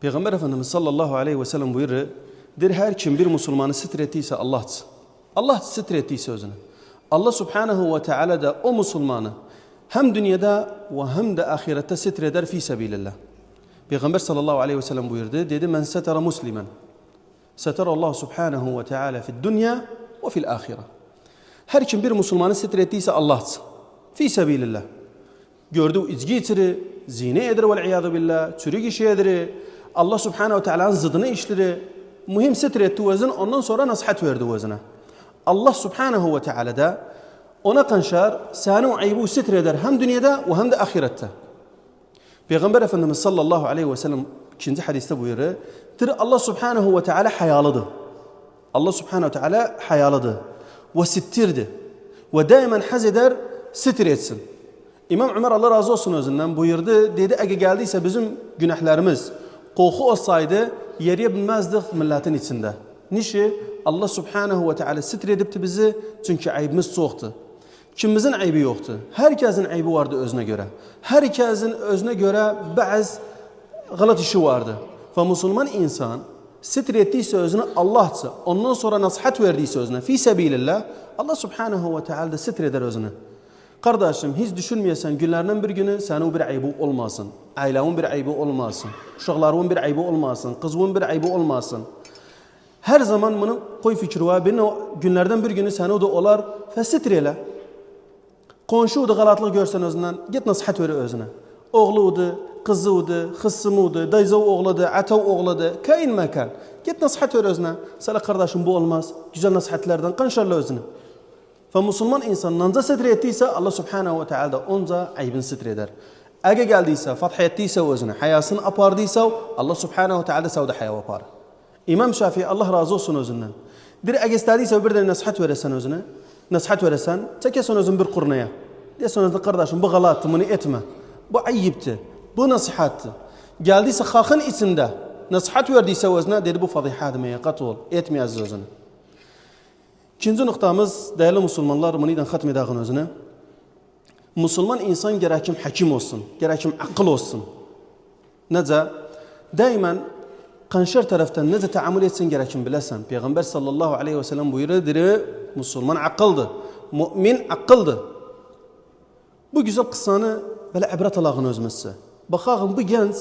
Peygamber Efendimiz sallallahu aleyhi ve sellem buyurur, der her kim bir Müslümanı sitir ettiyse Allah'tır. Allah sitir ettiyse özünü. Allah subhanahu ve teala da o Müslümanı hem dünyada ve hem de ahirette sitir eder fi sebilillah. Peygamber sallallahu aleyhi ve sellem buyurdu, dedi men setara muslimen setara Allah subhanahu ve teala fi dünya ve fil ahire. Her kim bir Müslümanı sitir ettiyse Allah'tır. Fi sebilillah. Gördüğü içki içiri, zine edir vel billah, çürük işi edir. Allah subhanahu ve teala'nın zıdını işleri. Mühim sitir etti özün, ondan sonra nasihat verdi özüne. Allah subhanahu ve teala da ona kanşar, seni o ayıbı sitir eder hem dünyada ve hem de ahirette. Peygamber Efendimiz sallallahu aleyhi ve sellem ikinci hadiste buyuruyor. Allah subhanahu ve teala hayalıdır. Allah subhanahu ve teala hayalıdır. Ve sittirdi. Ve daimen haz eder, sitir etsin. İmam Ömer Allah razı olsun özünden buyurdu. Dedi eğer geldiyse bizim günahlarımız korku olsaydı yeriye bilmezdik milletin içinde. Nişi Allah subhanahu ve teala sitir edipti bizi çünkü aybimiz soğuktu. Kimimizin ayıbı yoktu. Herkesin ayıbı vardı özüne göre. Herkesin özüne göre bazı galat işi vardı. Ve Müslüman insan sitir ettiyse özüne Allah'tı. Ondan sonra nasihat verdiyse özüne fi sebilillah Allah subhanahu ve teala da sitir eder özüne. Kardeşim hiç düşünmeyesen günlerden bir günü senin bir ayıbı olmasın. Ailenin bir ayıbı olmasın. Uşakların bir ayıbı olmasın. Kızın bir ayıbı olmasın. Her zaman bunu koy fikri var. Günlerden bir günü seni o da olar. Fesitir ele. Konşu da galatlık görsen özünden git nasihat ver özüne. Oğluydu, kızıydı, hıssımıydı, dayıza oğladı, ata oğladı. Kain mekan. Git nasihat ver özüne. Sana kardeşim bu olmaz. Güzel nasihatlerden kanşarla özüne. Ve Müslüman insan nanza sitir ettiyse Allah subhanahu ve teala da onca aybını sitir eder. Eğer geldiyse, fath ettiyse özüne, hayasını apardıysa Allah subhanahu ve teala da savda haya apar. İmam Şafii Allah razı olsun özünden. Bir eğer istediyse bir de nasihat veresen özüne, nasihat veresen, çekesin özün bir kurnaya. Desin özüne kardeşim bu galattı, bunu etme. Bu ayyipti, bu nasihattı. Geldiyse halkın içinde nasihat verdiyse özüne, dedi bu fadiha demeye katıl, etmeyeceğiz özüne. İkinci noktamız, değerli Müslümanlar, bunu da hatm edağın özüne. Müslüman insan gerekim hakim olsun, gerekim akıl olsun. Nece? Daimen kanşer taraftan nece taamül etsin gerekim bilesen. Peygamber sallallahu aleyhi ve sellem buyuruyor, Müslüman akıldı, mümin akıldı. Bu güzel kıssanı böyle ibret alağın özmesi. Bakağın bu genç,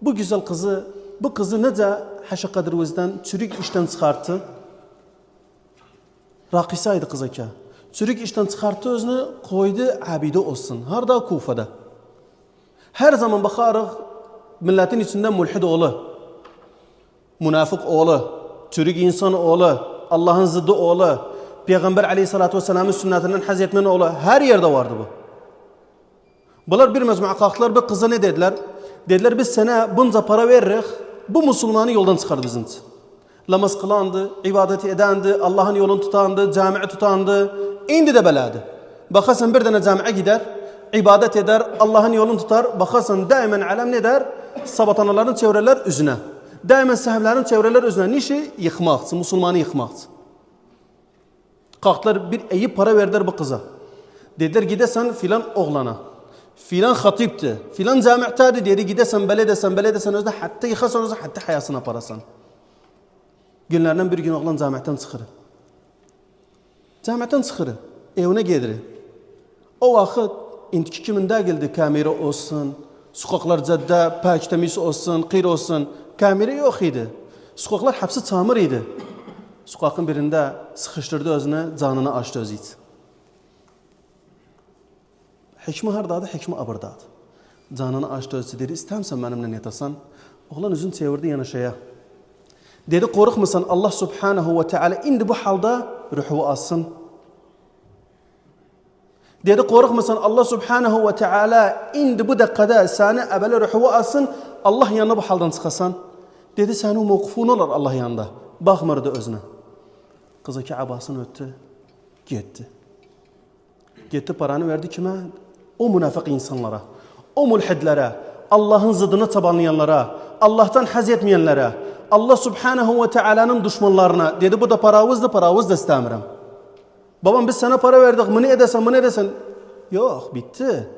bu güzel kızı, bu kızı nece haşakadır özden, çürük işten çıkarttı. Rakisaydı kızaka. Çürük işten çıkarttı özünü koydu abide olsun. Harda Kufa'da. Her zaman bakarıq milletin içinde mulhid oğlu, münafık oğlu, çürük insan oğlu, Allah'ın zıddı oğlu, Peygamber aleyhissalatü vesselam'ın sünnetinden haz etmenin oğlu her yerde vardı bu. Bunlar bir mecmua kalktılar bir kıza ne dediler? Dediler biz sana bunca para veririz, bu Müslümanı yoldan çıkar bizim için. Namaz kılandı, ibadeti edendi, Allah'ın yolunu tutandı, cami'i tutandı. İndi de beladı. Bakarsan bir tane cami'e gider, ibadet eder, Allah'ın yolunu tutar. Bakarsan daimen alem ne der? Sabatanaların çevreler üzüne. Daimen sahiplerin çevreler üzüne. Nişi? Yıkmaktı, Müslümanı yıkmaktı. Kalktılar bir iyi para verdiler bu kıza. Dediler gidesen filan oğlana. Filan hatipti, filan cami'tadi dedi gidesen bele desen özde hatta yıkasan özde hatta hayasına parasan. Günlerden bir gün oğlan cami'ten çıkır. Cami'ten çıkır. Evine gelir. O vakit indiki kiminde geldi kamera olsun, sokaklar cadde, pak temiz olsun, kıyır olsun. Kamera yok idi. Sokaklar hepsi çamur idi. Sokakın birinde sıkıştırdı özüne, canını açtı özü için. Hikmi hardadı, hikmi abırdadı. Canını açtı özü dedi, istemsen benimle yatasan. Oğlan üzün çevirdi yanaşaya. Dedi korkmasan Allah subhanahu ve teala indi bu halda ruhu alsın. Dedi korkmasan Allah subhanahu ve teala indi bu dakikada seni ebele ruhu alsın. Allah yanına bu haldan çıkasan. Dedi senin mevkufun olur Allah yanında. Bakmırdı özüne. Kızaki abasını öttü. Gitti. Gitti paranı verdi kime? O münafık insanlara. O mulhidlere. Allah'ın zıdını tabanlayanlara. Allah'tan haz etmeyenlere. Allah subhanahu ve teala'nın düşmanlarına. Dedi bu da paravız da istemiyorum. Babam biz sana para verdik. Bunu edesen. Yok bitti.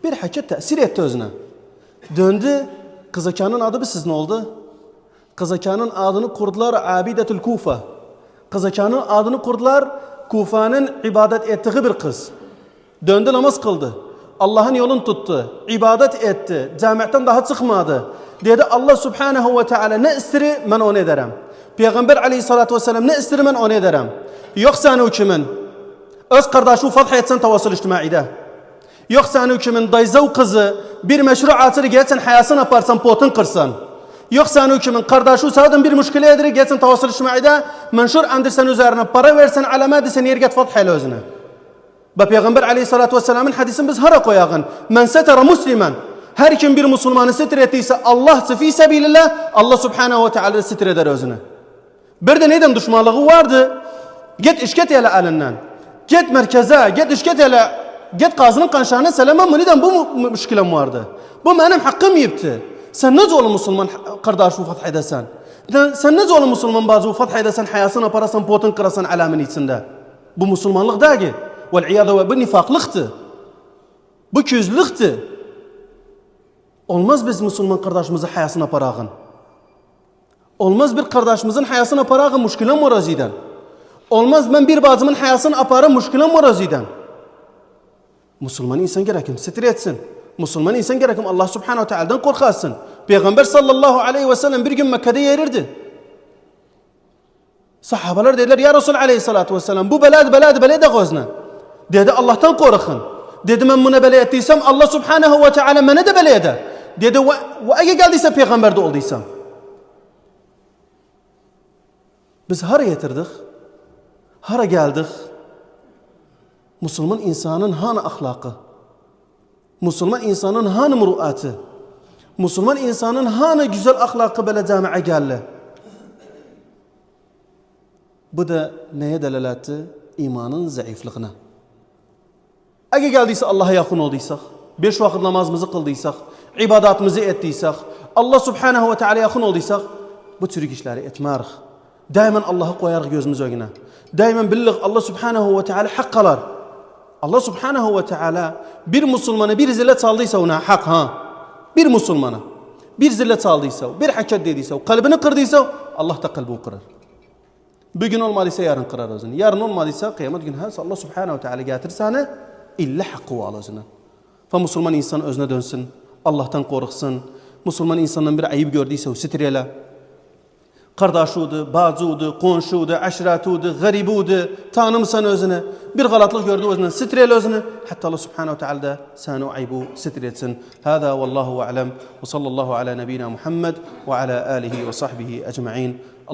Bir hakikat tesir etti özüne. Döndü. Kızakanın adı siz ne oldu? Kızakanın adını kurdular Abidetül Kufa. Kızakanın adını kurdular Kufa'nın ibadet ettiği bir kız. Döndü namaz kıldı. Allah'ın yolunu tuttu. İbadet etti. Camiatten daha çıkmadı. Dedi Allah Subhanahu ve Teala ne istiri ben onu ederim. Peygamber aleyhissalatu vesselam ne istiri ben onu ederim. Yoksa ne hükümün? Öz kardeşi fath etsen tavasıl içtimaide. Yoksa ne hükümün dayzav kızı bir meşru atırı geçsen hayasını yaparsan potun kırsan. Yoksa ne hükümün kardeşi sağdan bir müşkile edir geçsen tavasıl içtimaide menşur andirsen üzerine para versen alamet desen yerget fath hele özüne. Ve Peygamber aleyhissalatu vesselamın hadisini biz hara koyağın. Men setara muslimen. Her kim bir Müslümanı sitir ettiyse Allah fi sebilillah Allah Subhanahu ve Teala sitir eder özünü. Bir de neden düşmanlığı vardı? Git işket ele elinden. Git merkeze, git işket ele, git kazının kanşağına selama mı neden bu müşkilem vardı? Bu benim hakkım yipti. Sen ne zor Müslüman kardeşi fath edesen? Sen ne zor Müslüman bazı fath edesen hayasına parasan potun kırasan alamın içinde? Bu Müslümanlık değil. Vel'iyâdu ve bu nifaklıktı. Bu közlüktü. Olmaz biz Müslüman kardeşimizin hayasına parağın. Olmaz bir kardeşimizin hayasına parağın müşkülen moraziden. Olmaz ben bir bazımın hayasını aparım müşkülen moraziden. Müslüman insan gerekim sitir etsin. Müslüman insan gerekim Allah Subhanahu Teala'dan korkarsın. Peygamber sallallahu aleyhi ve sellem bir gün Mekke'de yerirdi. Sahabeler dediler ya Resul aleyhissalatu vesselam bu belada gözne. Dedi Allah'tan korkun. Dedi ben bunu bela ettiysem Allah Subhanahu ve Teala bana da bela eder. Dedi ve eğer geldiyse peygamber de olduysam. Biz hara getirdik? Hara geldik? Müslüman insanın hanı ahlakı? Müslüman insanın hanı muruatı? Müslüman insanın hanı güzel ahlakı böyle camiye geldi? Bu da neye delalettir? İmanın zayıflığına. Eğer geldiyse Allah'a yakın olduysak, 5 vakit namazımızı kıldıysak, ibadatımızı ettiysek, Allah Subhanahu ve Teala yakın olduysak, bu tür işleri etmeriz. Daima Allah'ı koyarız gözümüz önüne. Daima billik Allah Subhanahu ve Teala hakkalar. Allah Subhanahu ve Teala bir Müslümanı bir zillet saldıysa ona hak ha. Bir Müslümanı bir zillet saldıysa, bir hakikat dediyse, kalbini kırdıysa Allah da kalbini kırar. Bugün olmadıysa yarın kırar özünü. Yarın olmadıysa kıyamet günü Allah Subhanahu ve Teala getirsene illa hakkı var özüne. Fa Müslüman insan özüne dönsün. Allah'tan korksun. Müslüman insanın bir ayıp gördüyse o sitrele. Kardeşudu, bazıudu, komşudu, aşiratudu, garibudu. Tanımsan özüne. Bir galatlık gördü özüne. Sitrele özüne. Hatta Allah Subhanahu ve Teala da sana o ayıbı sitretsin. Hâzâ vallahu a'lem. Ve sallallahu ala nebina Muhammed ve ala alihi ve sahbihi ecma'in.